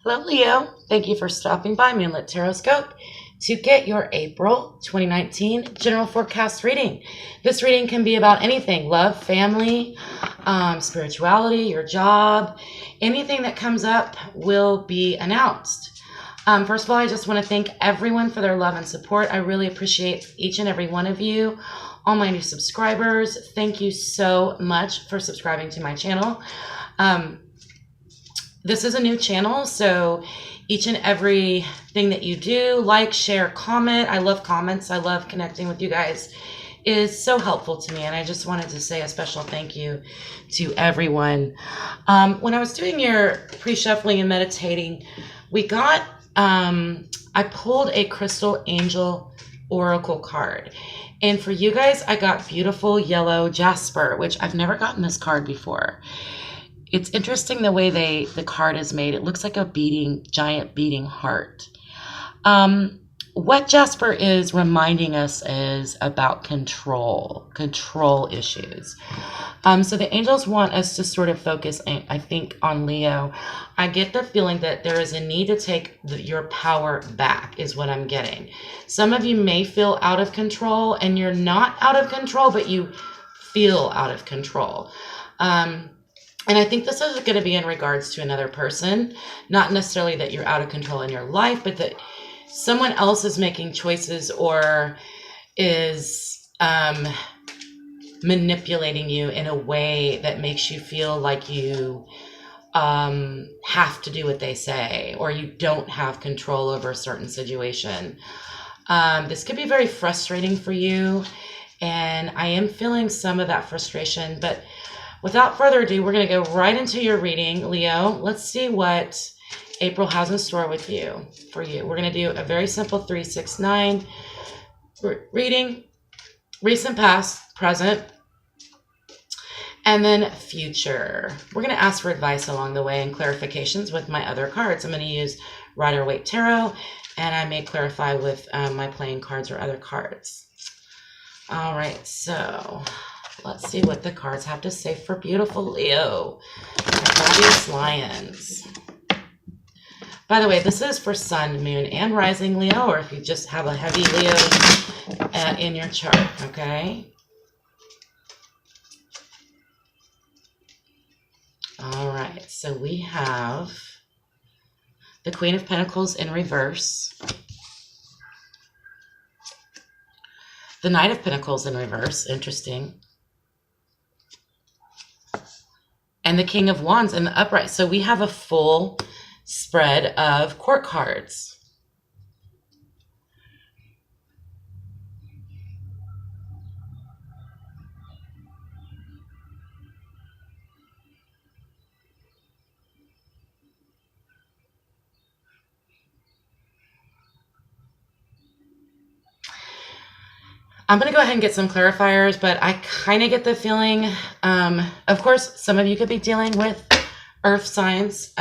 Hello, Leo. Thank you for stopping by Moonlit Tarotscope to get your April 2019 general forecast reading. This reading can be about anything: love, family, spirituality, your job. Anything that comes up will be announced. First of all, I just want to thank everyone for their love and support. I really appreciate each and every one of you. All my new subscribers, thank you so much for subscribing to my channel. This is a new channel, so each and every thing that you do, like, share, comment, I love comments, I love connecting with you guys, is so helpful to me, and I just wanted to say a special thank you to everyone. When I was doing your pre-shuffling and meditating, we got, I pulled a Crystal Angel Oracle card, and for you guys, I got beautiful yellow jasper, which I've never gotten this card before. It's interesting the way the card is made. It looks like a giant beating heart. What Jasper is reminding us is about control issues. So the angels want us to sort of focus, I think, on Leo. I get the feeling that there is a need to take your power back is what I'm getting. Some of you may feel out of control, and you're not out of control, but you feel out of control. And I think this is going to be in regards to another person, not necessarily that you're out of control in your life, but that someone else is making choices or is manipulating you in a way that makes you feel like you have to do what they say, or you don't have control over a certain situation. This could be very frustrating for you, and I am feeling some of that frustration, but without further ado, we're going to go right into your reading, Leo. Let's see what April has in store with you, for you. We're going to do a very simple 369 reading, recent, past, present, and then future. We're going to ask for advice along the way and clarifications with my other cards. I'm going to use Rider-Waite Tarot, and I may clarify with my playing cards or other cards. All right, so let's see what the cards have to say for beautiful Leo, fabulous lions. By the way, this is for sun, moon, and rising Leo, or if you just have a heavy Leo in your chart, okay? All right, so we have the Queen of Pentacles in reverse, the Knight of Pentacles in reverse, interesting, and the King of Wands in the upright. So we have a full spread of court cards. I'm going to go ahead and get some clarifiers, but I kind of get the feeling, of course, some of you could be dealing with earth signs,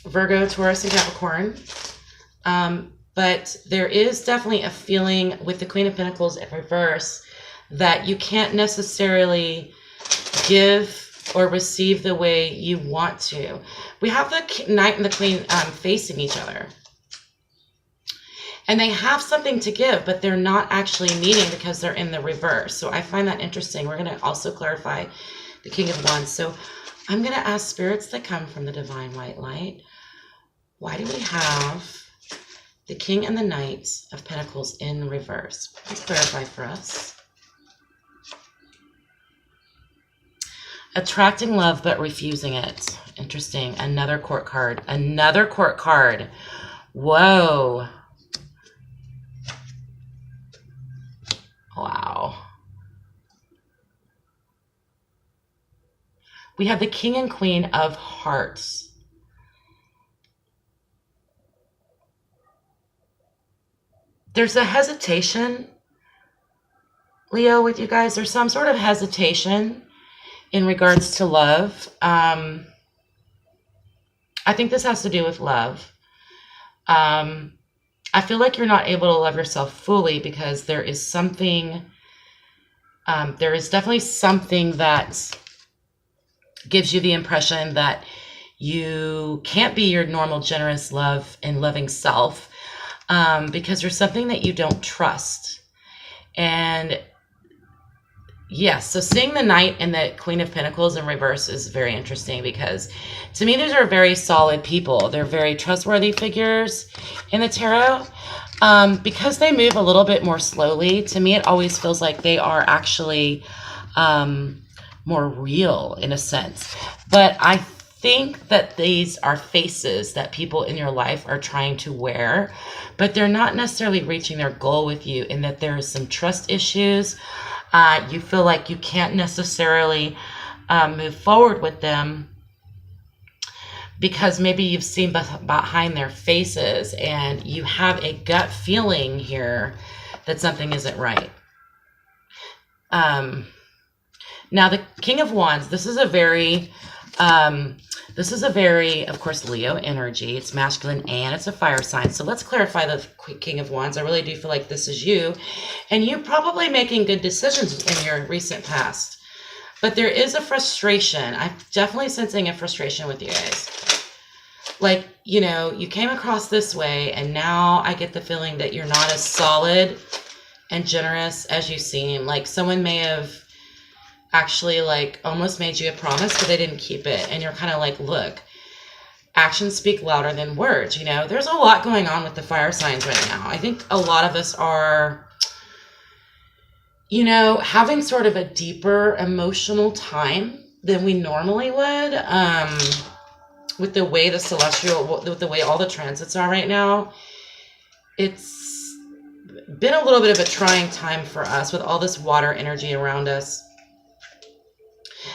Virgo, Taurus, and Capricorn. But there is definitely a feeling with the Queen of Pentacles in reverse that you can't necessarily give or receive the way you want to. We have the Knight and the Queen facing each other. And they have something to give, but they're not actually meeting because they're in the reverse. So I find that interesting. We're going to also clarify the King of Wands. So I'm going to ask spirits that come from the Divine White Light, why do we have the King and the Knight of Pentacles in reverse? Please clarify for us. Attracting love but refusing it. Interesting. Another court card. Another court card. Whoa. Wow. We have the King and Queen of Hearts. There's a hesitation, Leo, with you guys. There's some sort of hesitation in regards to love. I think this has to do with love. I feel like you're not able to love yourself fully because there is something, there is definitely something that gives you the impression that You can't be your normal, generous, love, and loving self because there's something that you don't trust. And yes, so seeing the Knight and the Queen of Pentacles in reverse is very interesting because to me, these are very solid people. They're very trustworthy figures in the tarot. Because they move a little bit more slowly, to me, it always feels like they are actually more real in a sense. But I think that these are faces that people in your life are trying to wear, but they're not necessarily reaching their goal with you, and that there is some trust issues. You feel like you can't necessarily move forward with them because maybe you've seen behind their faces and you have a gut feeling here that something isn't right. Now the King of Wands, this is a very, of course, Leo energy. It's masculine and it's a fire sign. So let's clarify the King of Wands. I really do feel like this is you, and you're probably making good decisions in your recent past. But there is a frustration. I'm definitely sensing a frustration with you guys. Like, you know, you came across this way, and now I get the feeling that you're not as solid and generous as you seem. Like someone may have actually like almost made you a promise, but they didn't keep it. And you're kind of like, look, actions speak louder than words. You know, there's a lot going on with the fire signs right now. I think a lot of us are, you know, having sort of a deeper emotional time than we normally would, with the way the celestial, with the way all the transits are right now. It's been a little bit of a trying time for us with all this water energy around us.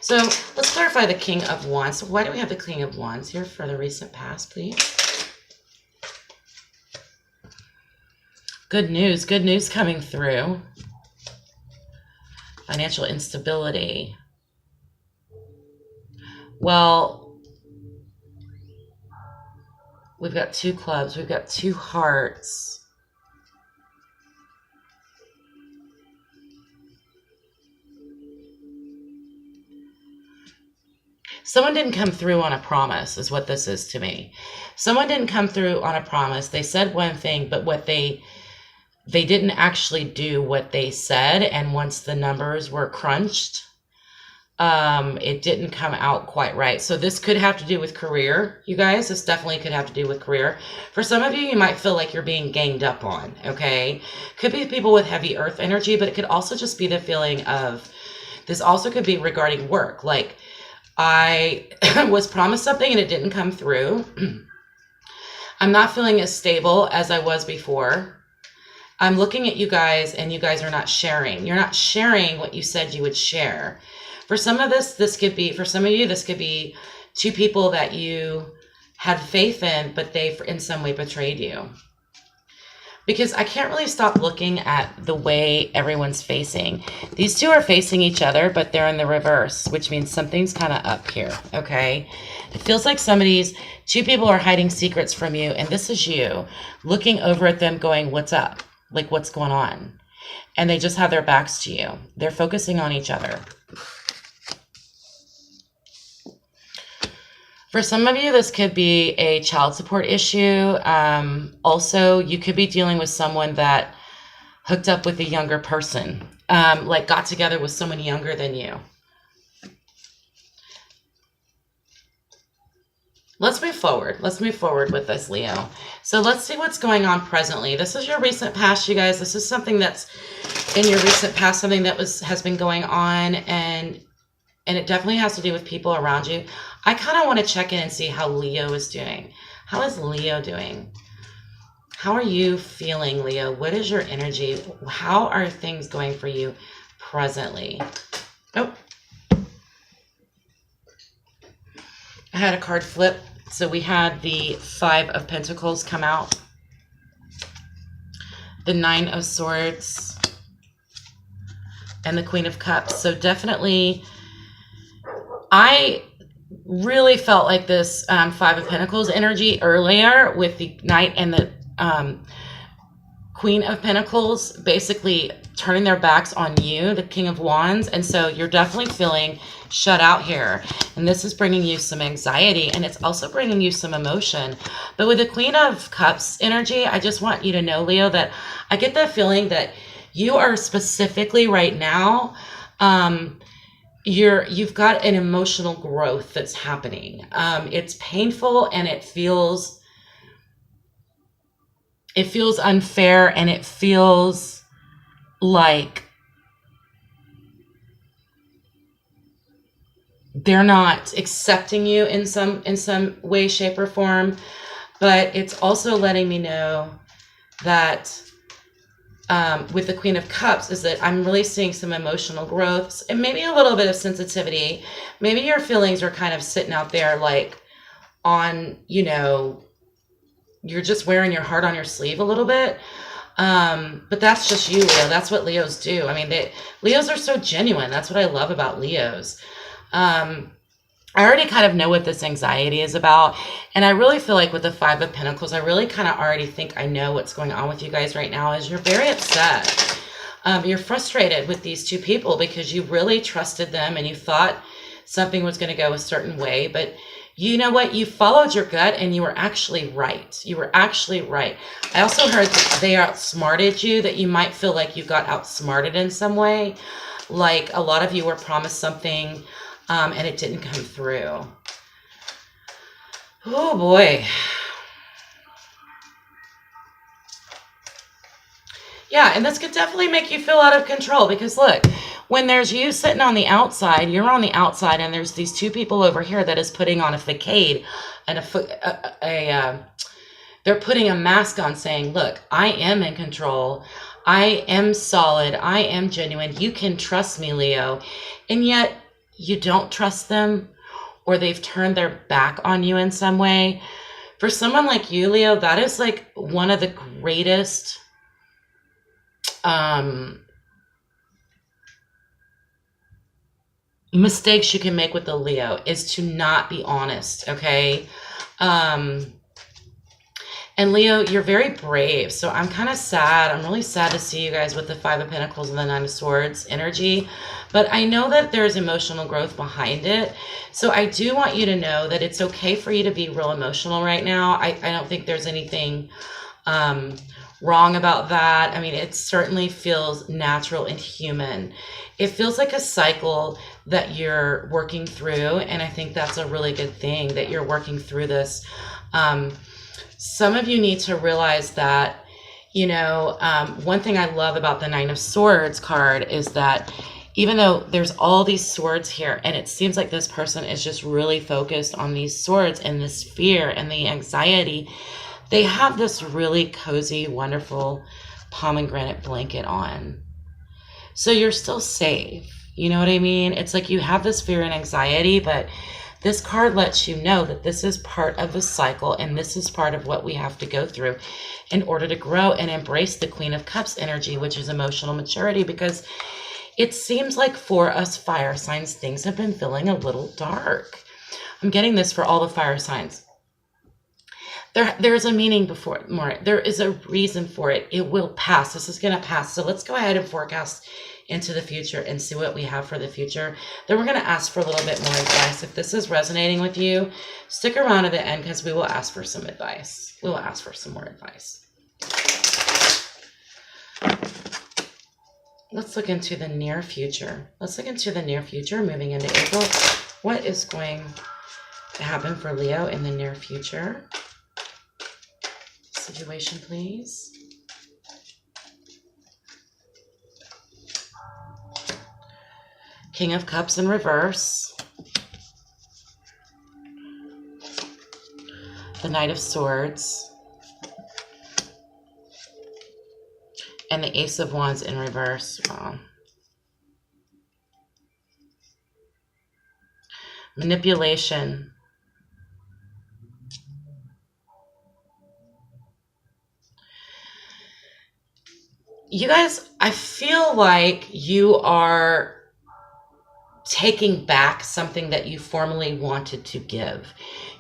So let's clarify the King of Wands. So why do we have the King of Wands here for the recent past, please? Good news coming through. Financial instability. Well, we've got 2 clubs. We've got 2 hearts. Someone didn't come through on a promise is what this is to me. Someone didn't come through on a promise. They said one thing, but what they didn't actually do what they said. And once the numbers were crunched, it didn't come out quite right. So this could have to do with career, you guys. This definitely could have to do with career. For some of you, you might feel like you're being ganged up on, okay? Could be people with heavy earth energy, but it could also just be the feeling of, this also could be regarding work. Like, I was promised something and it didn't come through. I'm not feeling as stable as I was before. I'm looking at you guys and you guys are not sharing. You're not sharing what you said you would share. For some of this could be, for some of you, this could be 2 people that you had faith in, but they in some way betrayed you. Because I can't really stop looking at the way everyone's facing. These 2 are facing each other, but they're in the reverse, which means something's kind of up here, okay? It feels like 2 people are hiding secrets from you, and this is you looking over at them going, what's up? Like, what's going on? And they just have their backs to you. They're focusing on each other. For some of you, this could be a child support issue. Also, you could be dealing with someone that hooked up with a younger person, like got together with someone younger than you. Let's move forward. Let's move forward with this, Leo. So let's see what's going on presently. This is your recent past, you guys. This is something that's in your recent past, something that has been going on, and it definitely has to do with people around you. I kind of want to check in and see how Leo is doing. How is Leo doing? How are you feeling, Leo? What is your energy? How are things going for you presently? Oh. I had a card flip. So we had the 5 of Pentacles come out. The 9 of Swords. And the Queen of Cups. So definitely, I really felt like this 5 of Pentacles energy earlier with the Knight and the Queen of Pentacles basically turning their backs on you, the King of Wands. And so you're definitely feeling shut out here. And this is bringing you some anxiety, and it's also bringing you some emotion. But with the Queen of Cups energy, I just want you to know, Leo, that I get the feeling that you are specifically right now, you've got an emotional growth that's happening. It's painful, and it feels unfair, and it feels like they're not accepting you in some way, shape, or form. But it's also letting me know that with the Queen of Cups is that I'm really seeing some emotional growth and maybe a little bit of sensitivity. Maybe your feelings are kind of sitting out there like on, you're just wearing your heart on your sleeve a little bit. But that's just you, Leo. That's what Leos do. I mean, Leos are so genuine. That's what I love about Leos. I already kind of know what this anxiety is about. And I really feel like with the Five of Pentacles, I really kind of already think I know what's going on with you guys right now is you're very upset. You're frustrated with these two people because you really trusted them and you thought something was going to go a certain way. But you know what? You followed your gut and you were actually right. You were actually right. I also heard that they outsmarted you, that you might feel like you got outsmarted in some way. Like a lot of you were promised something and it didn't come through. Oh boy. Yeah, and this could definitely make you feel out of control because look, when there's you sitting on the outside, you're on the outside, and there's these two people over here that is putting on a facade and they're putting a mask on saying, look, I am in control. I am solid. I am genuine. You can trust me, Leo. And yet you don't trust them, or they've turned their back on you in some way. For someone like you, Leo, that is like one of the greatest mistakes you can make with the Leo is to not be honest, okay? And Leo, you're very brave. So I'm kind of sad. I'm really sad to see you guys with the Five of Pentacles and the Nine of Swords energy. But I know that there's emotional growth behind it. So I do want you to know that it's okay for you to be real emotional right now. I don't think there's anything wrong about that. I mean, it certainly feels natural and human. It feels like a cycle that you're working through. And I think that's a really good thing that you're working through this. Some of you need to realize that, one thing I love about the Nine of Swords card is that even though there's all these swords here, and it seems like this person is just really focused on these swords and this fear and the anxiety, they have this really cozy, wonderful pomegranate blanket on. So you're still safe. You know what I mean? It's like you have this fear and anxiety, but this card lets you know that this is part of the cycle, and this is part of what we have to go through in order to grow and embrace the Queen of Cups energy, which is emotional maturity, because it seems like for us fire signs, things have been feeling a little dark. I'm getting this for all the fire signs. There's a meaning before it, more. There is a reason for it. It will pass. This is going to pass. So let's go ahead and forecast into the future and see what we have for the future. Then we're going to ask for a little bit more advice. If this is resonating with you, stick around to the end because we will ask for some advice. We will ask for some more advice. Let's look into the near future. Let's look into the near future, moving into April. What is going to happen for Leo in the near future? Situation, please. King of Cups in reverse. The Knight of Swords. And the Ace of Wands in reverse. Wow. Manipulation. You guys, I feel like you are taking back something that you formerly wanted to give.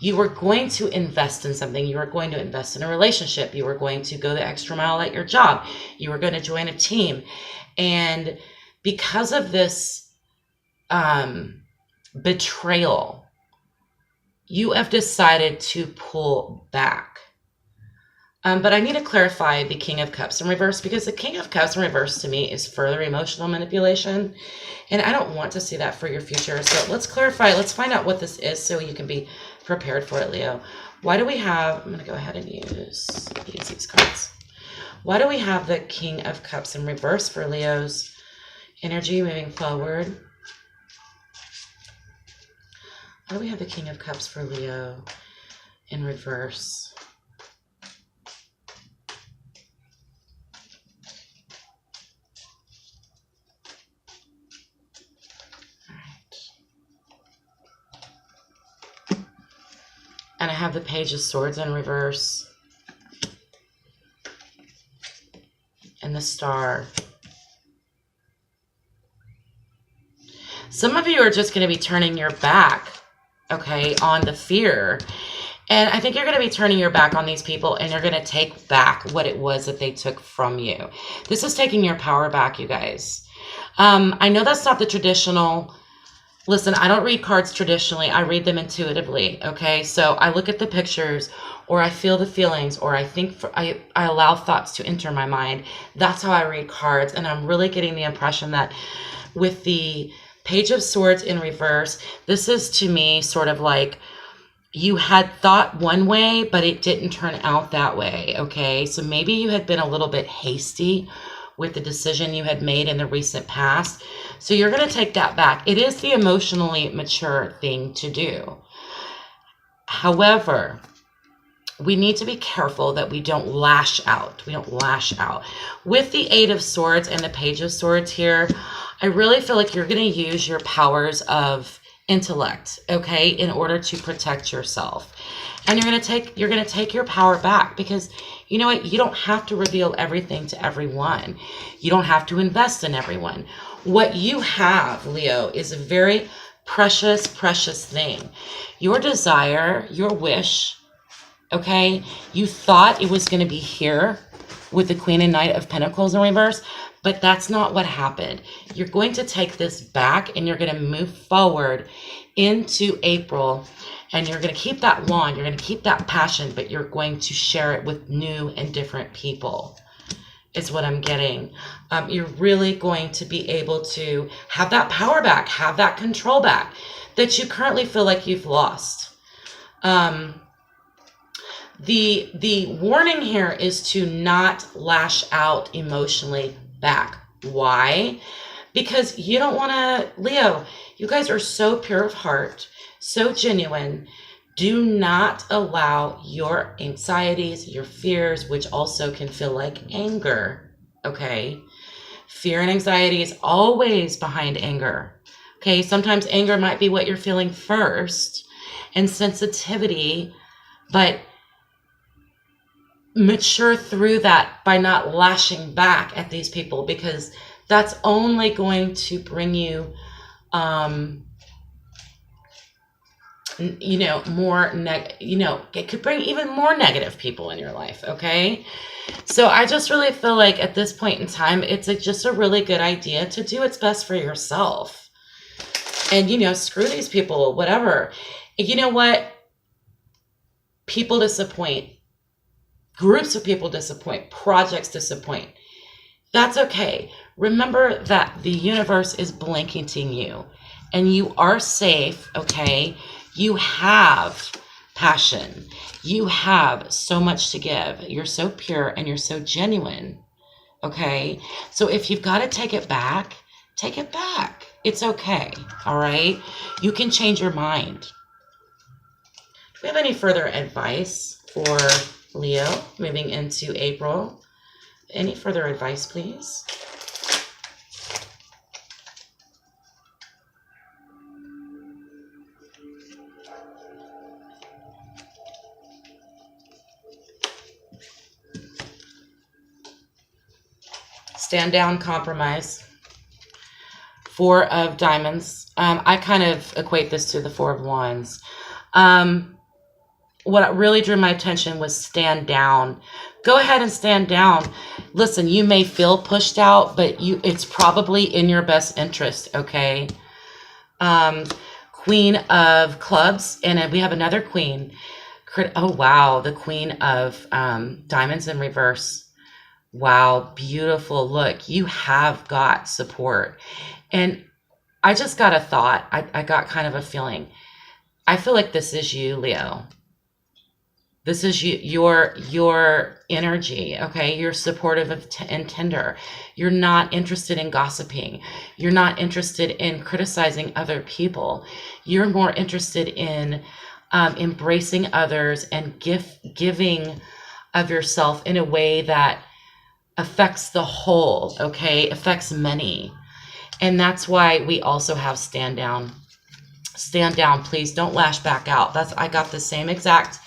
You were going to invest in something. You were going to invest in a relationship. You were going to go the extra mile at your job. You were going to join a team. And because of this betrayal, you have decided to pull back. But I need to clarify the King of Cups in reverse, because the King of Cups in reverse to me is further emotional manipulation. And I don't want to see that for your future. So let's clarify. Let's find out what this is so you can be prepared for it, Leo. Why do we have, I'm going to go ahead and use these cards. Why do we have the King of Cups in reverse for Leo's energy moving forward? Why do we have the King of Cups for Leo in reverse? And I have the Page of Swords in reverse. And the Star. Some of you are just going to be turning your back, okay, on the fear. And I think you're going to be turning your back on these people, and you're going to take back what it was that they took from you. This is taking your power back, you guys. I know that's not the traditional. Listen, I don't read cards traditionally. I read them intuitively, okay? So I look at the pictures, or I feel the feelings, or I think, I allow thoughts to enter my mind. That's how I read cards, and I'm really getting the impression that with the Page of Swords in reverse, this is to me sort of like you had thought one way, but it didn't turn out that way, okay? So maybe you had been a little bit hasty with the decision you had made in the recent past. So you're going to take that back. It is the emotionally mature thing to do. However, we need to be careful that we don't lash out. We don't lash out. With the Eight of Swords and the Page of Swords here, I really feel like you're going to use your powers of intellect, okay, in order to protect yourself. And you're going to take your power back, because you know what? You don't have to reveal everything to everyone. You don't have to invest in everyone. What you have, Leo, is a very precious, precious thing. Your desire, your wish, okay? You thought it was going to be here with the Queen and Knight of Pentacles in reverse, but that's not what happened. You're going to take this back, and you're going to move forward into April, and you're going to keep that wand. You're going to keep that passion, but you're going to share it with new and different people, is what I'm getting. You're really going to be able to have that power back, have that control back that you currently feel like you've lost. The warning here is to not lash out emotionally back. Why? Because you don't want to, Leo, you guys are so pure of heart, so genuine. Do not allow your anxieties, your fears, which also can feel like anger, okay? Fear and anxiety is always behind anger, okay? Sometimes anger might be what you're feeling first, and sensitivity, but mature through that by not lashing back at these people, because that's only going to bring you, more it could bring even more negative people in your life, okay? So I just really feel like at this point in time, it's just a really good idea to do what's best for yourself. And, screw these people, whatever. You know what? People disappoint. Groups of people disappoint. Projects disappoint. That's okay. Remember that the universe is blanketing you, and you are safe, okay? You have passion. You have so much to give. You're so pure and you're so genuine, okay? So if you've got to take it back, take it back. It's okay, all right? You can change your mind. Do we have any further advice for Leo moving into April? Any further advice, please? Stand down, compromise. Four of Diamonds. I kind of equate this to the Four of Wands. What really drew my attention was stand down. Go ahead and stand down. Listen, you may feel pushed out, but it's probably in your best interest, okay? Queen of Clubs, and we have another queen. Oh, wow, the Queen of Diamonds in reverse. Wow, beautiful. Look, you have got support. And I just got a thought. I got kind of a feeling. I feel like this is you, Leo. This is your energy, okay? You're supportive and tender. You're not interested in gossiping. You're not interested in criticizing other people. You're more interested in embracing others and giving of yourself in a way that affects the whole, okay? Affects many. And that's why we also have stand down. Stand down, please. Don't lash back out. I got the same exact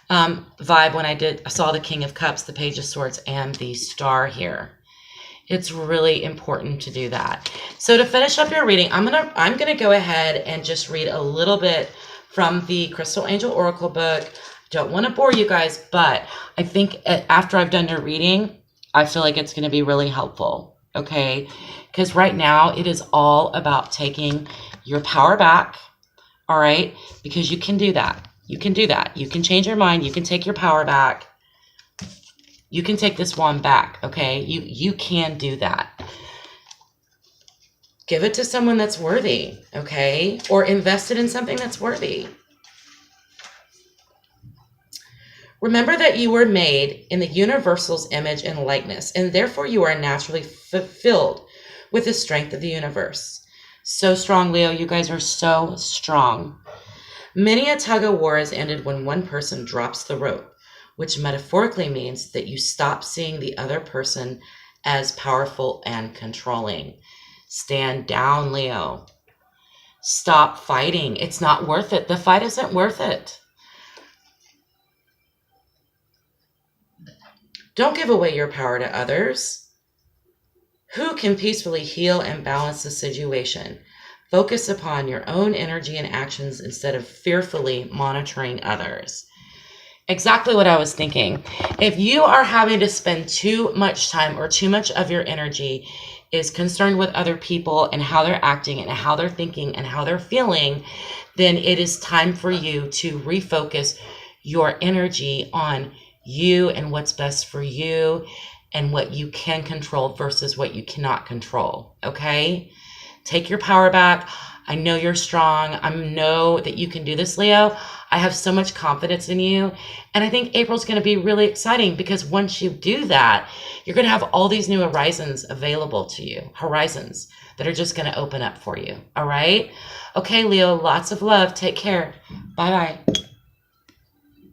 vibe when I saw the King of Cups, the Page of Swords, and the Star here. It's really important to do that. So to finish up your reading, I'm gonna go ahead and just read a little bit from the Crystal Angel Oracle book. Don't want to bore you guys, but I think after I've done your reading, I feel like it's going to be really helpful, okay? Because right now it is all about taking your power back, all right? Because you can do that. You can do that. You can change your mind. You can take your power back. You can take this wand back, okay? You can do that. Give it to someone that's worthy, okay? Or invest it in something that's worthy. Remember that you were made in the universal's image and likeness, and therefore you are naturally fulfilled with the strength of the universe. So strong, Leo. You guys are so strong. Many a tug of war is ended when one person drops the rope, which metaphorically means that you stop seeing the other person as powerful and controlling. Stand down, Leo. Stop fighting. It's not worth it. The fight isn't worth it. Don't give away your power to others. Who can peacefully heal and balance the situation? Focus upon your own energy and actions instead of fearfully monitoring others. Exactly what I was thinking. If you are having to spend too much time or too much of your energy is concerned with other people and how they're acting and how they're thinking and how they're feeling, then it is time for you to refocus your energy on you and what's best for you and what you can control versus what you cannot control, okay? Take your power back. I know you're strong. I know that you can do this, Leo. I have so much confidence in you. And I think April's going to be really exciting because once you do that, you're going to have all these new horizons available to you, horizons that are just going to open up for you. All right? Okay, Leo, lots of love. Take care. Bye-bye.